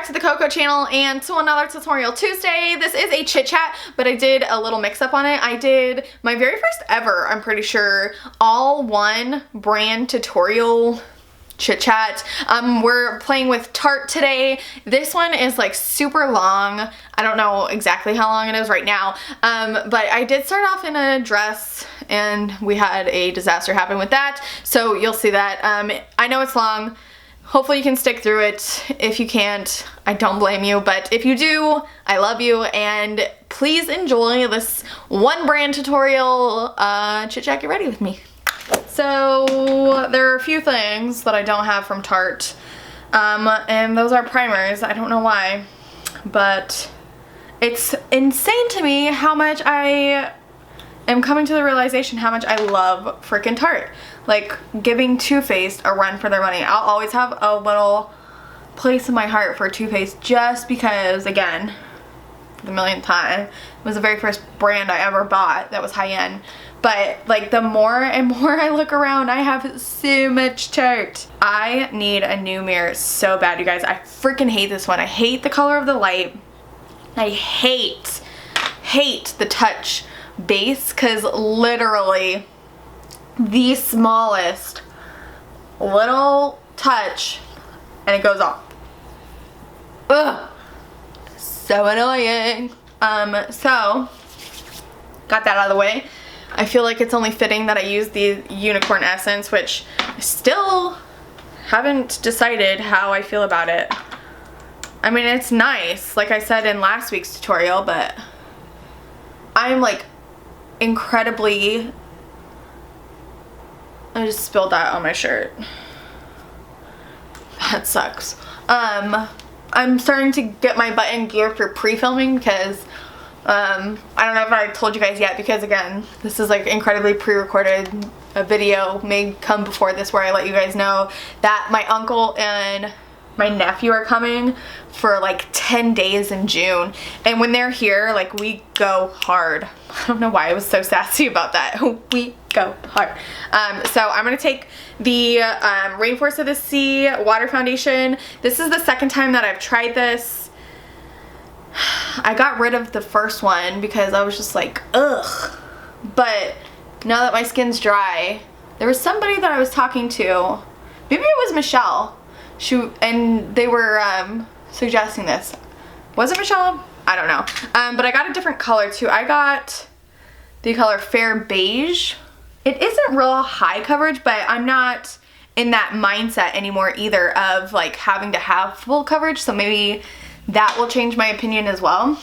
back to the Cocco channel and to another tutorial Tuesday. This is a chit chat, but I did a little mix up on it. I did my very first ever, I'm pretty sure, all one brand tutorial chit chat. We're playing with Tarte today. This one is like super long. I don't know exactly how long it is right now, but I did start off in a dress and we had a disaster happen with that, so you'll see that. I know it's long. Hopefully you can stick through it. If you can't, I don't blame you, but if you do, I love you, and please enjoy this one brand tutorial chit chat. Get ready with me. So there are a few things that I don't have from Tarte, and those are primers. I don't know why, but it's insane to me how much I am coming to the realization how much I love freaking Tarte. Like, giving Too Faced a run for their money. I'll always have a little place in my heart for Too Faced just because, again, for the millionth time, it was the very first brand I ever bought that was high-end. But like, the more and more I look around, I have so much Tarte. I need a new mirror so bad, you guys. I freaking hate this one. I hate the color of the light. I hate the touch base, because literally the smallest little touch and it goes off. Ugh, so annoying. So got that out of the way. I feel like it's only fitting that I use the unicorn essence, which I still haven't decided how I feel about it. I mean, it's nice, like I said in last week's tutorial, but I'm like incredibly, I just spilled that on my shirt. That sucks. I'm starting to get my butt in gear for pre-filming because I don't know if I told you guys yet, because again, this is like incredibly pre-recorded. A video may come before this where I let you guys know that my uncle and my nephew are coming for like 10 days in June, and when they're here, like, we go hard. I don't know why I was so sassy about that. We go hard. So I'm gonna take the Rainforrest of the Sea water foundation. This is the second time that I've tried this. I got rid of the first one because I was just like, ugh. But now that my skin's dry, there was somebody that I was talking to, maybe it was Michelle, and they were suggesting this. Was it Michelle? I don't know. But I got a different color too. I got the color Fair Beige. It isn't real high coverage, but I'm not in that mindset anymore either of like having to have full coverage, so maybe that will change my opinion as well.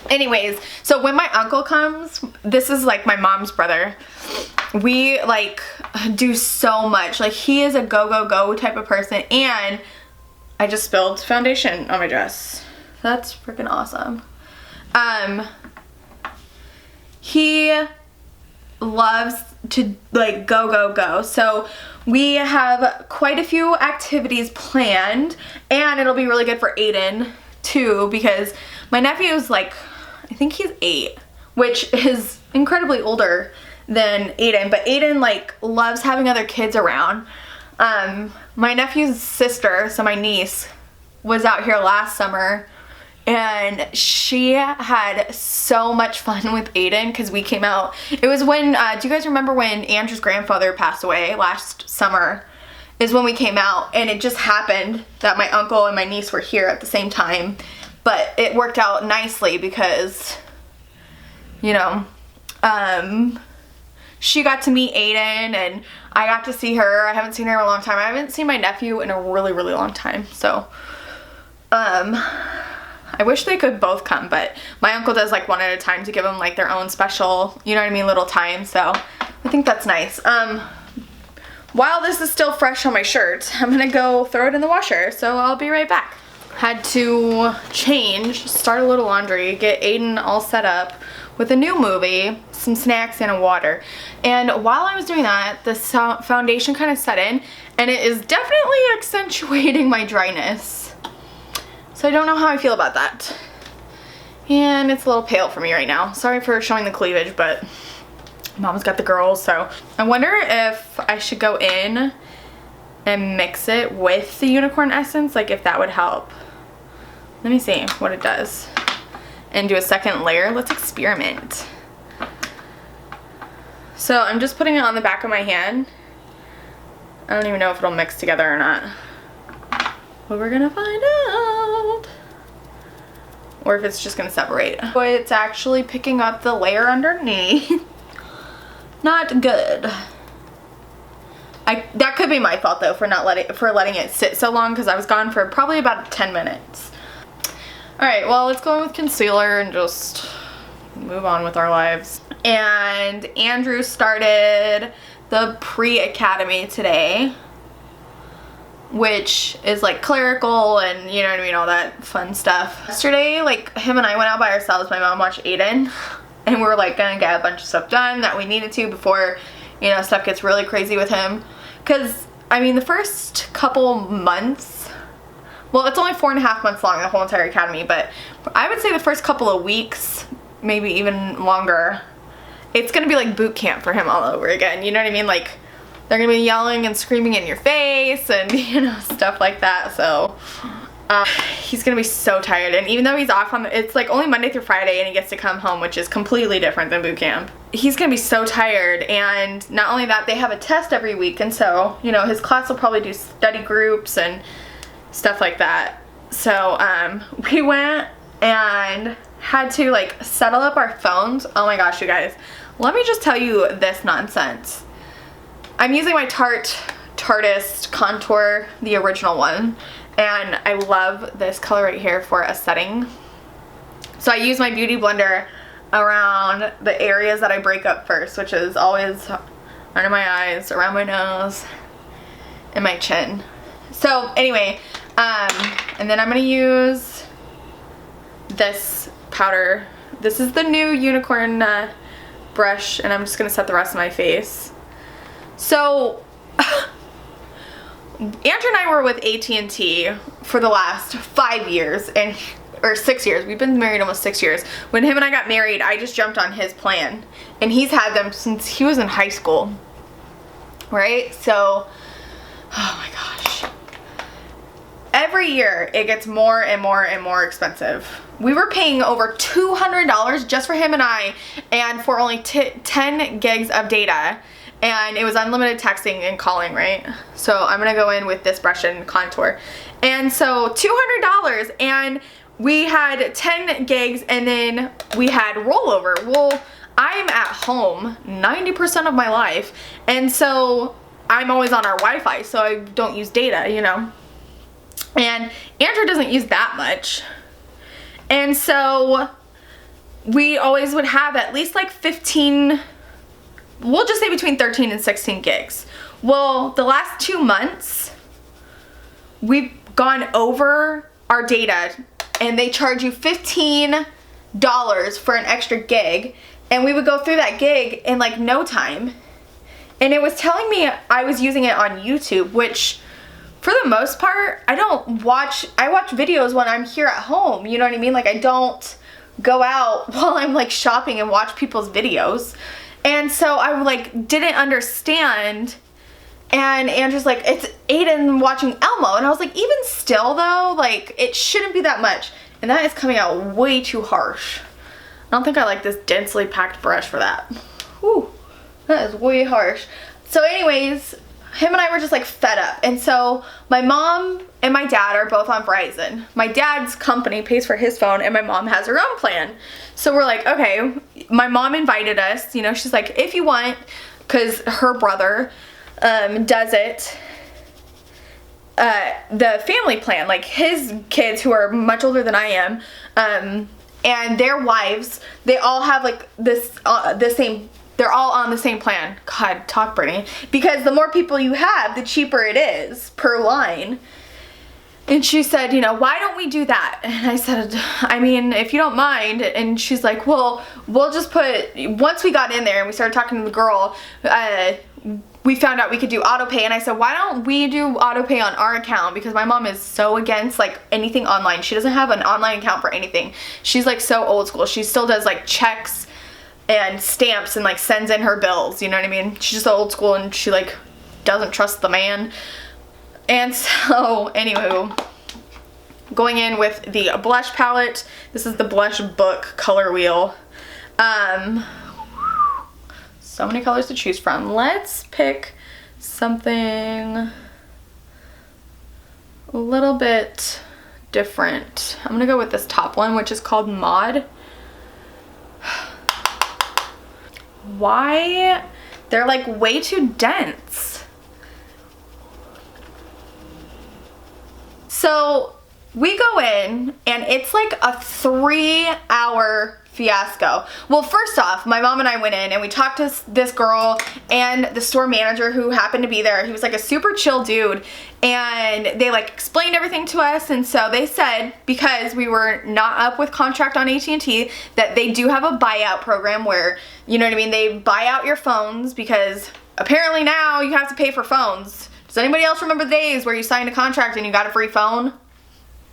Anyways, so when my uncle comes, this is like my mom's brother, we like do so much. Like, he is a go type of person, and I just spilled foundation on my dress. That's freaking awesome. He loves to like go. So we have quite a few activities planned, and it'll be really good for Aiden too, because my nephew is like, I think he's 8, which is incredibly older than Aiden, but Aiden like loves having other kids around. My nephew's sister, so my niece, was out here last summer, and she had so much fun with Aiden because we came out. It was when, do you guys remember when Andrew's grandfather passed away last summer? Is when we came out, and it just happened that my uncle and my niece were here at the same time. But it worked out nicely because, you know, she got to meet Aiden and I got to see her. I haven't seen her in a long time. I haven't seen my nephew in a really long time. So, I wish they could both come, but my uncle does like one at a time to give them like their own special, you know what I mean, little time. So I think that's nice. While this is still fresh on my shirt, I'm gonna go throw it in the washer. So I'll be right back. Had to change, start a little laundry, get Aiden all set up with a new movie, some snacks, and a water. And while I was doing that, the foundation kind of set in, and it is definitely accentuating my dryness. So I don't know how I feel about that. And it's a little pale for me right now. Sorry for showing the cleavage, but Mom's got the girls, so I wonder if I should go in and mix it with the unicorn essence, like if that would help. Let me see what it does. And do a second layer. Let's experiment. So I'm just putting it on the back of my hand. I don't even know if it'll mix together or not. But we're gonna find out. Or if it's just gonna separate. But it's actually picking up the layer underneath. Not good. That could be my fault though for letting it sit so long, because I was gone for probably about 10 minutes. Alright, well, let's go in with concealer and just move on with our lives. And Andrew started the pre-academy today, which is like clerical and you know what I mean, all that fun stuff. Yesterday, like, him and I went out by ourselves. My mom watched Aiden, and we were like gonna get a bunch of stuff done that we needed to before, you know, stuff gets really crazy with him. Because, I mean, the first couple months, well, it's only 4.5 months long, the whole entire academy, but I would say the first couple of weeks, maybe even longer, it's gonna be like boot camp for him all over again, you know what I mean? Like, they're gonna be yelling and screaming in your face and, you know, stuff like that. So he's gonna be so tired, and even though he's off on it's like only Monday through Friday and he gets to come home, which is completely different than boot camp, he's gonna be so tired. And not only that, they have a test every week, and so, you know, his class will probably do study groups and stuff like that. So we went and had to like settle up our phones. Oh my gosh, you guys, let me just tell you this nonsense. I'm using my Tarteist contour, the original one, and I love this color right here for a setting. So I use my beauty blender around the areas that I break up first, which is always under my eyes, around my nose, and my chin. So anyway, and then I'm gonna use this powder. This is the new unicorn brush, and I'm just gonna set the rest of my face. So Andrew and I were with AT&T for the last 5 years, or 6 years. We've been married almost 6 years. When him and I got married, I just jumped on his plan, and he's had them since he was in high school, right? So, oh my gosh. Every year it gets more and more and more expensive. We were paying over $200 just for him and I, and for only 10 gigs of data. And it was unlimited texting and calling, right? So I'm gonna go in with this brush and contour. And so $200, and we had 10 gigs, and then we had rollover. Well, I'm at home 90% of my life, and so I'm always on our Wi-Fi, so I don't use data, you know? And Andrew doesn't use that much. And so we always would have at least like 15, we'll just say between 13 and 16 gigs. Well, the last 2 months, we've gone over our data, and they charge you $15 for an extra gig, and we would go through that gig in like no time. And it was telling me I was using it on YouTube, which for the most part, I watch videos when I'm here at home, you know what I mean? Like, I don't go out while I'm like shopping and watch people's videos. And so I like didn't understand, and Andrew's like, it's Aiden watching Elmo, and I was like, even still though, like, it shouldn't be that much. And that is coming out way too harsh. I don't think I like this densely packed brush for that. Whew, that is way harsh. So anyways, him and I were just like fed up, and so my mom and my dad are both on Verizon. My dad's company pays for his phone, and my mom has her own plan. So we're like, okay, my mom invited us, you know, she's like, if you want, because her brother does it, the family plan, like his kids who are much older than I am, and their wives, they all have like this, they're all on the same plan. God, talk Brittany. Because the more people you have, the cheaper it is per line. And she said, you know, why don't we do that? And I said, I mean, if you don't mind. And she's like, well, we'll just put, once we got in there and we started talking to the girl, we found out we could do auto pay. And I said, why don't we do auto pay on our account? Because my mom is so against like anything online. She doesn't have an online account for anything. She's like so old school. She still does like checks and stamps and like sends in her bills, you know what I mean? She's just old school, and she like doesn't trust the man. And so anyway, going in with the blush palette. This is the Blush Book color wheel. So many colors to choose from. Let's pick something a little bit different. I'm gonna go with this top one, which is called Mod. Why? They're like way too dense. So we go in and it's like a 3-hour fiasco. Well, first off, my mom and I went in and we talked to this girl and the store manager who happened to be there. He was like a super chill dude, and they like explained everything to us. And so they said, because we were not up with contract on AT&T, that they do have a buyout program where, you know what I mean, they buy out your phones, because apparently now you have to pay for phones. Does anybody else remember the days where you signed a contract and you got a free phone?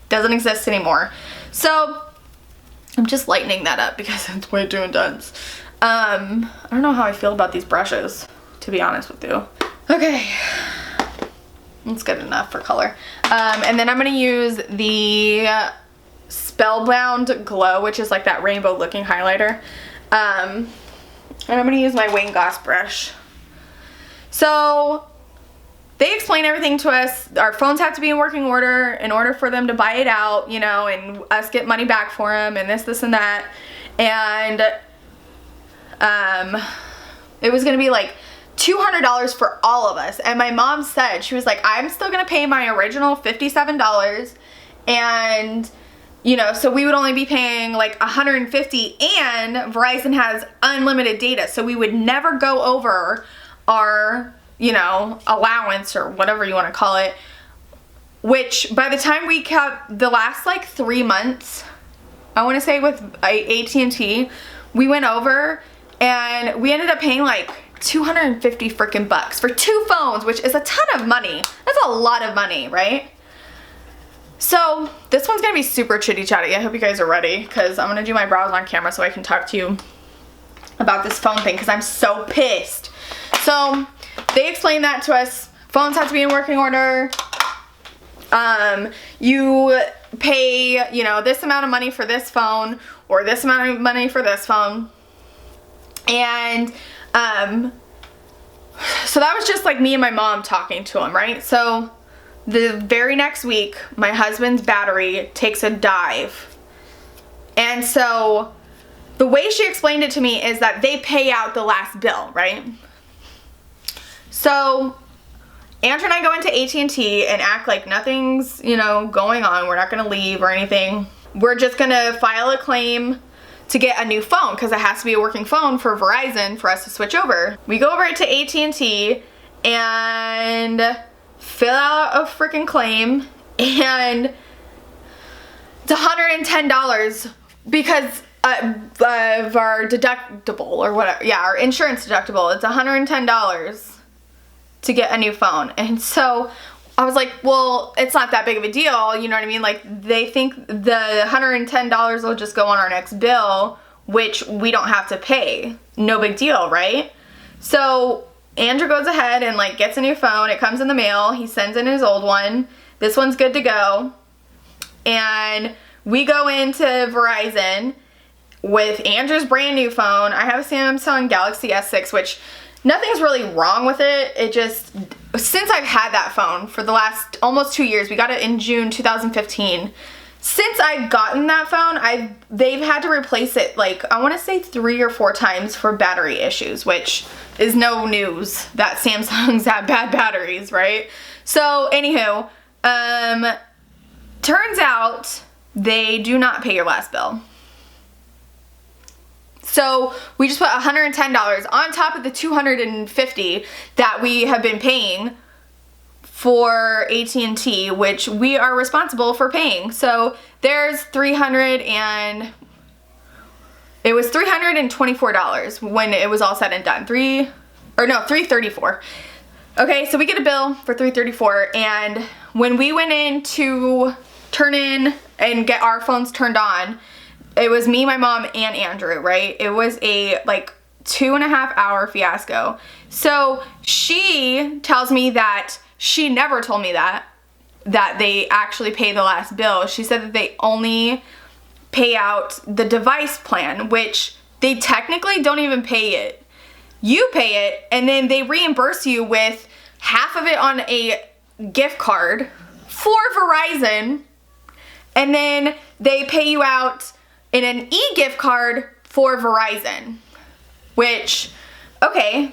Doesn't exist anymore. So I'm just lightening that up because it's way too intense. I don't know how I feel about these brushes, to be honest with you. Okay, it's good enough for color. And then I'm gonna use the Spellbound Glow, which is like that rainbow looking highlighter. And I'm gonna use my Wayne Goss brush. So they explain everything to us. Our phones have to be in working order in order for them to buy it out, you know, and us get money back for them, and this, and that. And it was gonna be like $200 for all of us. And my mom said, she was like, I'm still gonna pay my original $57, and you know, so we would only be paying like $150, and Verizon has unlimited data, so we would never go over our, you know, allowance or whatever you want to call it, which by the time we kept the last like 3 months, I want to say with AT&T, we went over and we ended up paying like 250 freaking bucks for 2 phones, which is a ton of money. That's a lot of money, right? So this one's gonna be super chitty chatty. I hope you guys are ready, because I'm gonna do my brows on camera so I can talk to you about this phone thing, because I'm so pissed. So they explained that to us. Phones have to be in working order. You pay, you know, this amount of money for this phone, or this amount of money for this phone. And so that was just like me and my mom talking to him, right? So the very next week, my husband's battery takes a dive. And so the way she explained it to me is that they pay out the last bill, right? So Andrew and I go into AT&T and act like nothing's, you know, going on. We're not gonna leave or anything. We're just gonna file a claim to get a new phone, because it has to be a working phone for Verizon for us to switch over. We go over to AT&T and fill out a freaking claim, and it's $110 because of our deductible or whatever. Yeah, our insurance deductible. It's $110 to get a new phone. And so I was like, well, it's not that big of a deal, you know what I mean? Like, they think the $110 will just go on our next bill, which we don't have to pay. No big deal, right? So Andrew goes ahead and like gets a new phone. It comes in the mail. He sends in his old one. This one's good to go. And we go into Verizon with Andrew's brand new phone. I have a Samsung Galaxy S6, which nothing's really wrong with it. It just, since I've had that phone for the last almost 2 years, we got it in June 2015. Since I've gotten that phone, they've had to replace it like, I want to say 3 or 4 times for battery issues, which is no news that Samsungs have bad batteries, right? So anywho, turns out they do not pay your last bill. So we just put $110 on top of the $250 that we have been paying for AT&T, which we are responsible for paying. So there's it was $324 when it was all said and done. $334. Okay, so we get a bill for $334, and when we went in to turn in and get our phones turned on, it was me, my mom, and Andrew, right? It was a like 2.5 hour fiasco. So she tells me that she never told me that that they actually pay the last bill. She said that they only pay out the device plan, which they technically don't even pay it. You pay it, and then they reimburse you with half of it on a gift card for Verizon, and then they pay you out in an e-gift card for Verizon, which, okay,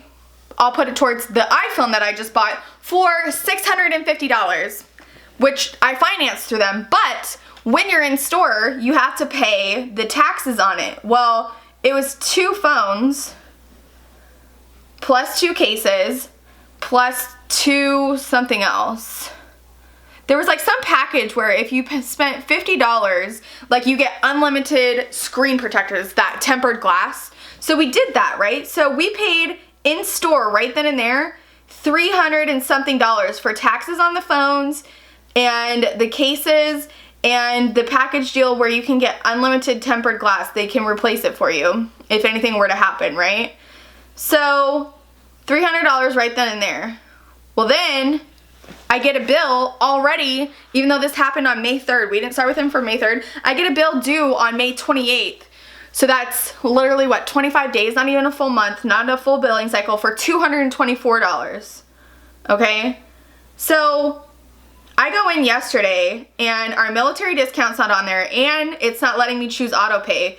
I'll put it towards the iPhone that I just bought for $650, which I financed through them. But when you're in store, you have to pay the taxes on it. Well, it was 2 phones plus 2 cases plus 2 something else. There was like some package where if you spent $50, like you get unlimited screen protectors, that tempered glass. So we did that, right? So we paid in store right then and there $300 and something for taxes on the phones and the cases and the package deal where you can get unlimited tempered glass. They can replace it for you if anything were to happen, right? So $300 right then and there. Well, then I get a bill already, even though this happened on May 3rd. We didn't start with him for May 3rd. I get a bill due on May 28th. So that's literally what, 25 days, not even a full month, not a full billing cycle, for $224. Okay? So I go in yesterday and our military discount's not on there and it's not letting me choose auto pay,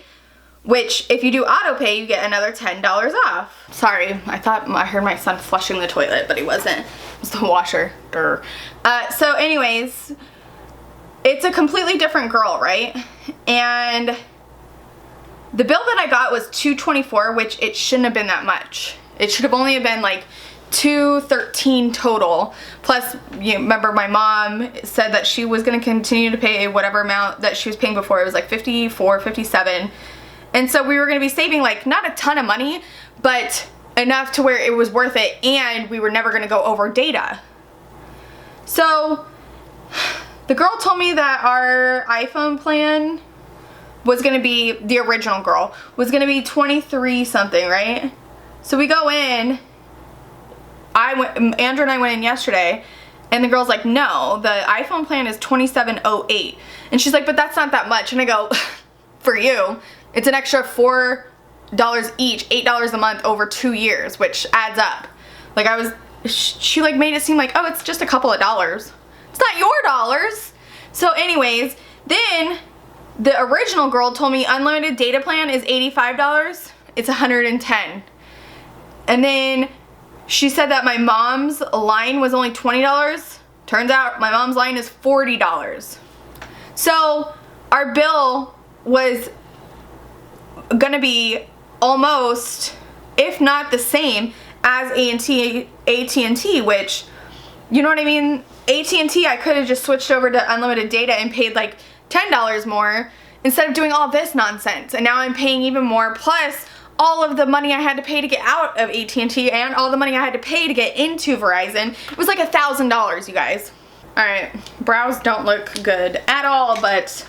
which if you do auto pay, you get another $10 off. Sorry, I thought I heard my son flushing the toilet, but he wasn't. It was the washer. So anyways, it's a completely different girl, right? And the bill that I got was $224, which it shouldn't have been that much. It should have only been like $213 total. Plus, you remember my mom said that she was going to continue to pay whatever amount that she was paying before. It was like $54, $57. And so we were going to be saving like not a ton of money, but enough to where it was worth it, and we were never going to go over data. So the girl told me that our iPhone plan was going to be, the original girl, was going to be 23 something, right? So we go in, Andrew and I went in yesterday, and the girl's like, no, the iPhone plan is $27.08. And she's like, but that's not that much. And I go, for you, it's an extra $4 each, $8 a month over 2 years, which adds up. Like she like made it seem like, oh, it's just a couple of dollars. It's not your dollars. So anyways, then the original girl told me unlimited data plan is $85. It's $110. And then she said that my mom's line was only $20. Turns out my mom's line is $40. So our bill was gonna be almost, if not the same as AT&T, which, you know what I mean? AT&T, I could have just switched over to unlimited data and paid like $10 more instead of doing all this nonsense. And now I'm paying even more, plus all of the money I had to pay to get out of AT&T and all the money I had to pay to get into Verizon. It was like $1,000, you guys. All right, brows don't look good at all, but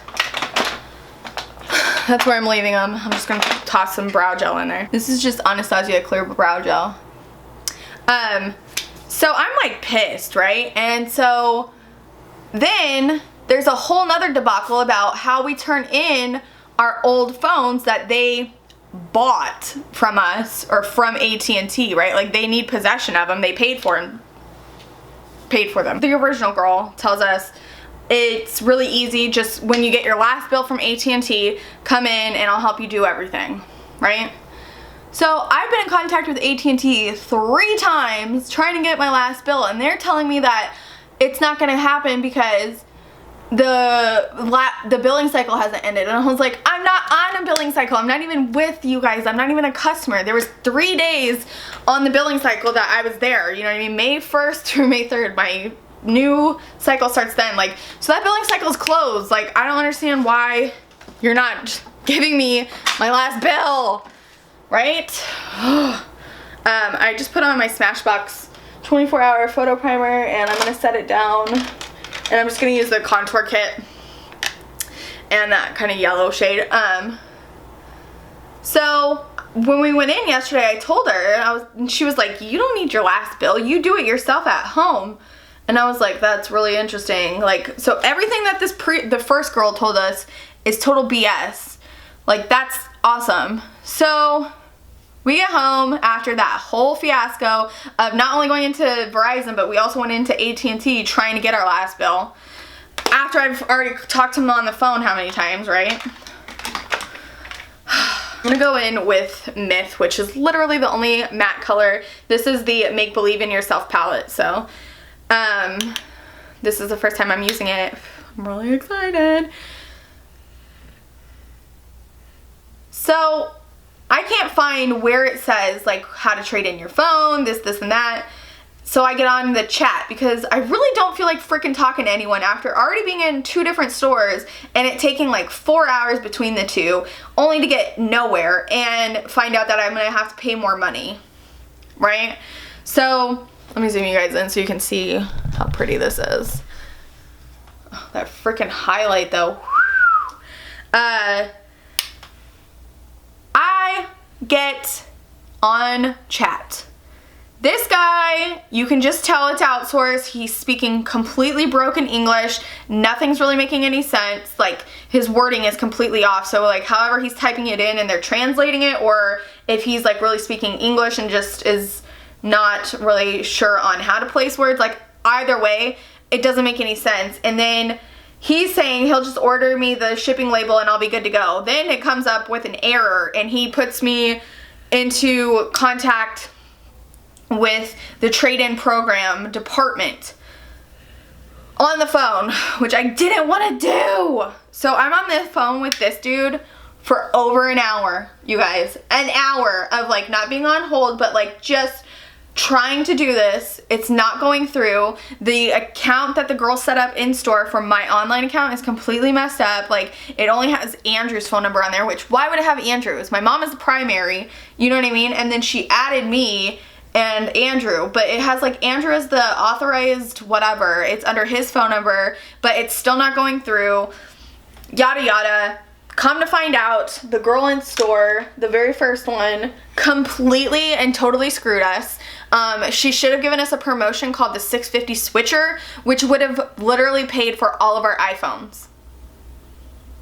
that's where I'm leaving them. I'm just gonna toss some brow gel in there. This is just Anastasia clear brow gel. So I'm like pissed, right? And so then there's a whole nother debacle about how we turn in our old phones that they bought from us, or from AT&T, right? Like they need possession of them. They paid for them. The original girl tells us it's really easy. Just when you get your last bill from AT&T, come in and I'll help you do everything, right? So I've been in contact with AT&T 3 times trying to get my last bill, and they're telling me that it's not going to happen because the billing cycle hasn't ended. And I was like, I'm not on a billing cycle. I'm not even with you guys. I'm not even a customer. There was 3 days on the billing cycle that I was there. You know what I mean? May 1st through May 3rd. My new cycle starts then. Like, so that billing cycle is closed. Like, I don't understand why you're not giving me my last bill, right? I just put on my Smashbox 24-hour photo primer, and I'm gonna set it down. And I'm just gonna use the contour kit and that kind of yellow shade. So when we went in yesterday, I told her, and she was like, you don't need your last bill. You do it yourself at home. And I was like, that's really interesting. Like, so everything that the first girl told us is total BS. Like, that's awesome. So we get home after that whole fiasco of not only going into Verizon, but we also went into AT&T trying to get our last bill. After I've already talked to him on the phone how many times, right? I'm gonna go in with Myth, which is literally the only matte color. This is the Make Believe in Yourself palette, so this is the first time I'm using it. I'm really excited. So I can't find where it says like how to trade in your phone, this and that. So I get on the chat because I really don't feel like freaking talking to anyone after already being in 2 different stores and it taking like 4 hours between the 2 only to get nowhere and find out that I'm gonna have to pay more money, right? So let me zoom you guys in so you can see how pretty this is. Oh, that freaking highlight though. I get on chat. This guy, you can just tell it's outsourced. He's speaking completely broken English. Nothing's really making any sense. Like, his wording is completely off. So, like, however he's typing it in and they're translating it, or if he's, like, really speaking English and just is not really sure on how to place words, like, either way, it doesn't make any sense. And then he's saying he'll just order me the shipping label and I'll be good to go. Then it comes up with an error and he puts me into contact with the trade-in program department on the phone, which I didn't want to do. So I'm on the phone with this dude for over an hour, you guys. An hour of like not being on hold, but like just trying to do this. It's not going through. The account that the girl set up in store for my online account is completely messed up. Like, it only has Andrew's phone number on there, which why would it have Andrew's? My mom is the primary, you know what I mean? And then she added me and Andrew, but it has like Andrew as the authorized whatever. It's under his phone number, but it's still not going through. Yada yada. Come to find out, the girl in store, the very first one, completely and totally screwed us. She should have given us a promotion called the 650 switcher, which would have literally paid for all of our iPhones.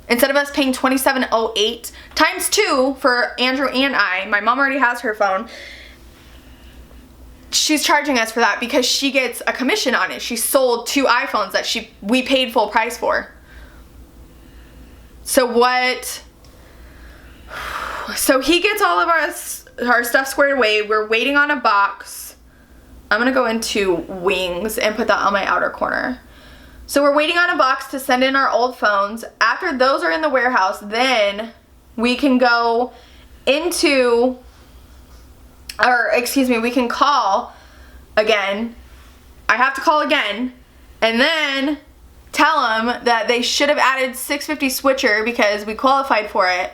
Instead of us paying $27.08 times 2 for Andrew and I, my mom already has her phone. She's charging us for that because she gets a commission on it. She sold 2 iPhones that we paid full price for. So what? So he gets all of our stuff squared away. We're waiting on a box. I'm gonna go into wings and put that on my outer corner. So we're waiting on a box to send in our old phones. After those are in the warehouse, then we can go into, or excuse me, we can call again. I have to call again and then tell them that they should have added 650 switcher because we qualified for it,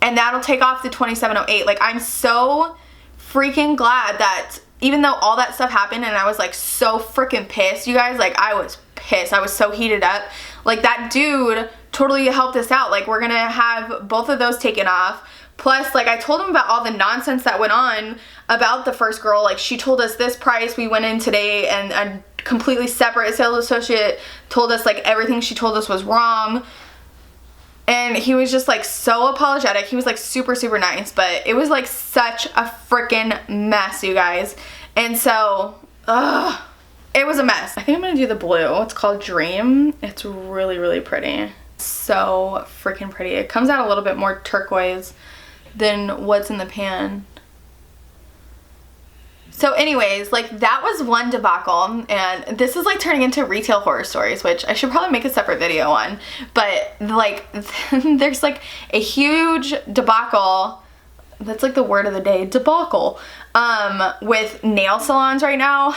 and that'll take off the $27.08. Like, I'm so freaking glad that even though all that stuff happened and I was like so freaking pissed, you guys, like I was pissed. I was so heated up. Like, that dude totally helped us out. Like, we're gonna have both of those taken off. Plus, like, I told him about all the nonsense that went on about the first girl. Like, she told us this price. We went in today and a completely separate sales associate told us like everything she told us was wrong. And he was just like so apologetic. He was like super, super nice, but it was like such a freaking mess, you guys. And so, it was a mess. I think I'm gonna do the blue. It's called Dream. It's really, really pretty. So freaking pretty. It comes out a little bit more turquoise than what's in the pan. So anyways, like, that was one debacle, and this is like turning into retail horror stories, which I should probably make a separate video on, but like there's like a huge debacle, that's like the word of the day, debacle, with nail salons right now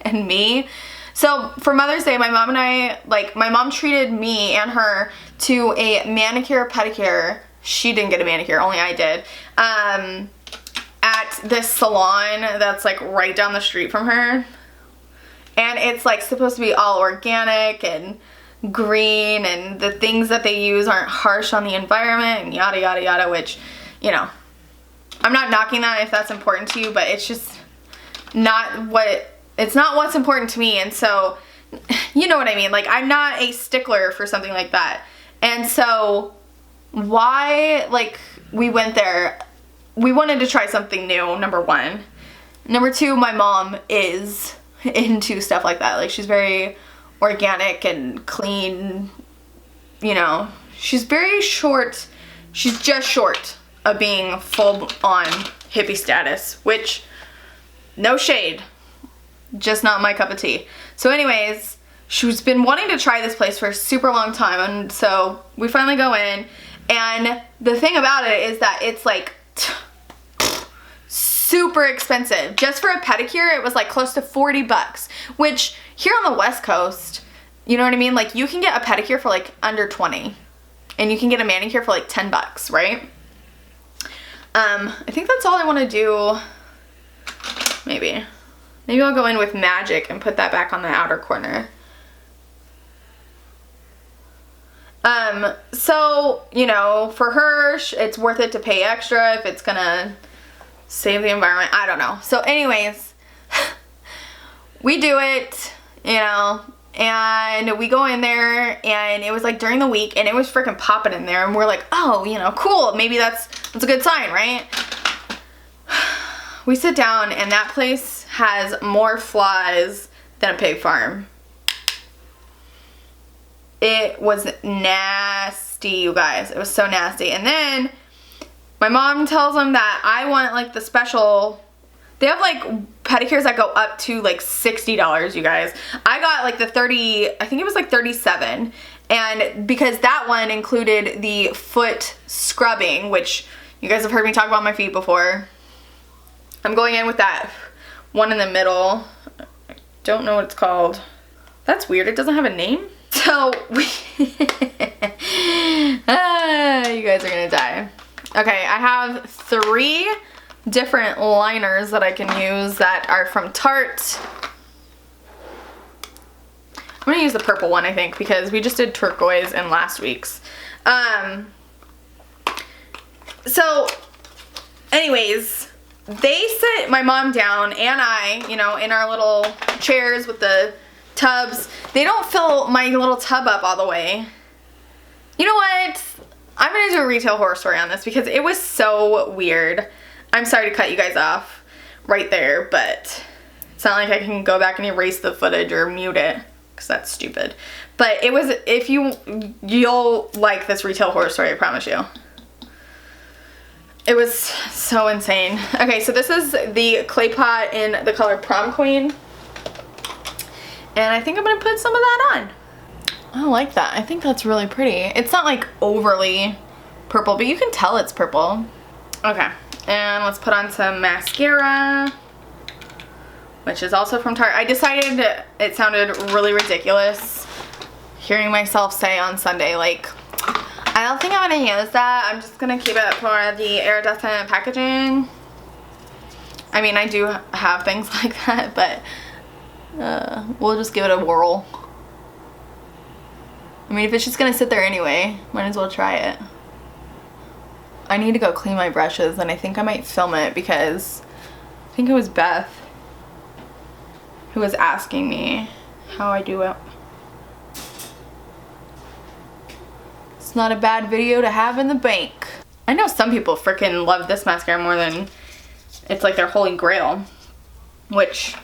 and me. So for Mother's Day, my mom and I, like, my mom treated me and her to a manicure pedicure. She didn't get a manicure, only I did. At this salon that's like right down the street from her, and it's like supposed to be all organic and green, and the things that they use aren't harsh on the environment and yada yada yada, which, you know, I'm not knocking that if that's important to you, but it's just not what's important to me. And so you know what I mean? Like, I'm not a stickler for something like that. And so why, like, we went there, we wanted to try something new, number one. Number two, my mom is into stuff like that. Like, she's very organic and clean, you know. She's very short. She's just short of being full on hippie status, which, no shade, just not my cup of tea. So anyways, she's been wanting to try this place for a super long time, and so we finally go in, and the thing about it is that it's like super expensive. Just for a pedicure, it was like close to 40 bucks, which here on the West Coast, you know what I mean? Like, you can get a pedicure for like under 20, and you can get a manicure for like 10 bucks, right? I think that's all I want to do. Maybe I'll go in with Magic and put that back on the outer corner. So, you know, for her, it's worth it to pay extra if it's gonna save the environment. I don't know. So anyways, we do it, you know, and we go in there, and it was like during the week, and it was freaking popping in there, and we're like, oh, you know, cool, maybe that's a good sign, right? We sit down, and that place has more flies than a pig farm. It was nasty, you guys. It was so nasty. And then my mom tells them that I want like the special. They have like pedicures that go up to like $60, you guys. I got like the 30, I think it was like 37. And because that one included the foot scrubbing, which you guys have heard me talk about my feet before. I'm going in with that one in the middle. I don't know what it's called. That's weird. It doesn't have a name. So we you guys are gonna die. Okay, I have 3 different liners that I can use that are from Tarte. I'm gonna use the purple one, I think, because we just did turquoise in last week's. So anyways, they sit my mom down and I, you know, in our little chairs with the tubs. They don't fill my little tub up all the way. You know what? I'm gonna do a retail horror story on this because it was so weird. I'm sorry to cut you guys off right there, but it's not like I can go back and erase the footage or mute it because that's stupid. But it was, if you'll like this retail horror story, I promise you. It was so insane. Okay, so this is the clay pot in the color Prom Queen. And I think I'm gonna put some of that on. I like that. I think that's really pretty. It's not like overly purple, but you can tell it's purple. Okay, and let's put on some mascara, which is also from Tarte. I decided it sounded really ridiculous hearing myself say on Sunday, like, I don't think I'm gonna use that. I'm just gonna keep it for the iridescent packaging. I mean, I do have things like that, but we'll just give it a whirl. I mean, if it's just gonna sit there anyway, might as well try it. I need to go clean my brushes, and I think I might film it because I think it was Beth who was asking me how I do it. It's not a bad video to have in the bank. I know some people freaking love this mascara more than, it's like their holy grail, which,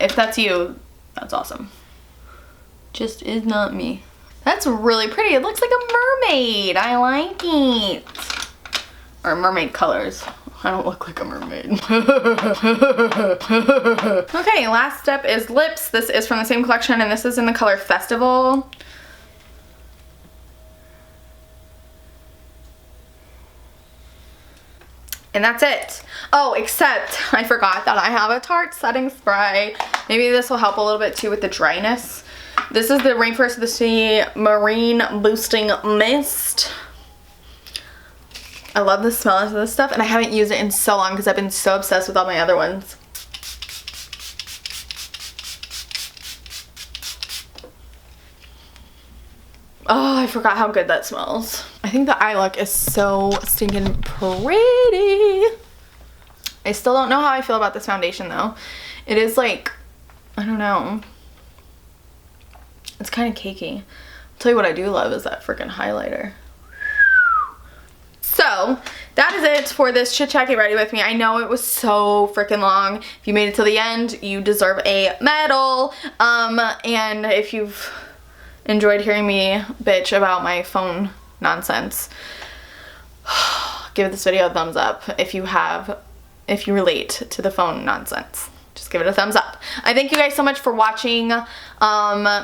if that's you, that's awesome. Just is not me. That's really pretty. It looks like a mermaid. I like it. Or mermaid colors. I don't look like a mermaid. Okay, last step is lips. This is from the same collection, and this is in the color Festival. And that's it. Oh, except I forgot that I have a Tarte setting spray. Maybe this will help a little bit too with the dryness. This is the Rainforrest of the Sea Marine Boosting Mist. I love the smell of this stuff, and I haven't used it in so long because I've been so obsessed with all my other ones. Oh, I forgot how good that smells. I think the eye look is so stinking pretty. I still don't know how I feel about this foundation though. It is like, I don't know. It's kind of cakey. I'll tell you what I do love is that freaking highlighter. So that is it for this chit chat. Get ready with me. I know it was so freaking long. If you made it to the end, you deserve a medal. And if you've enjoyed hearing me bitch about my phone nonsense, give this video a thumbs up. If you relate to the phone nonsense, just give it a thumbs up. I thank you guys so much for watching.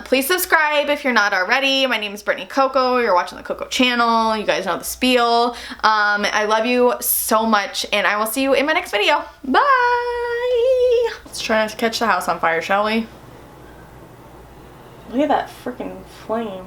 Please subscribe if you're not already. My name is Brittany Cocco. You're watching the Cocco channel. You guys know the spiel. I love you so much, and I will see you in my next video. Bye! Let's try not to catch the house on fire, shall we? Look at that freaking flame.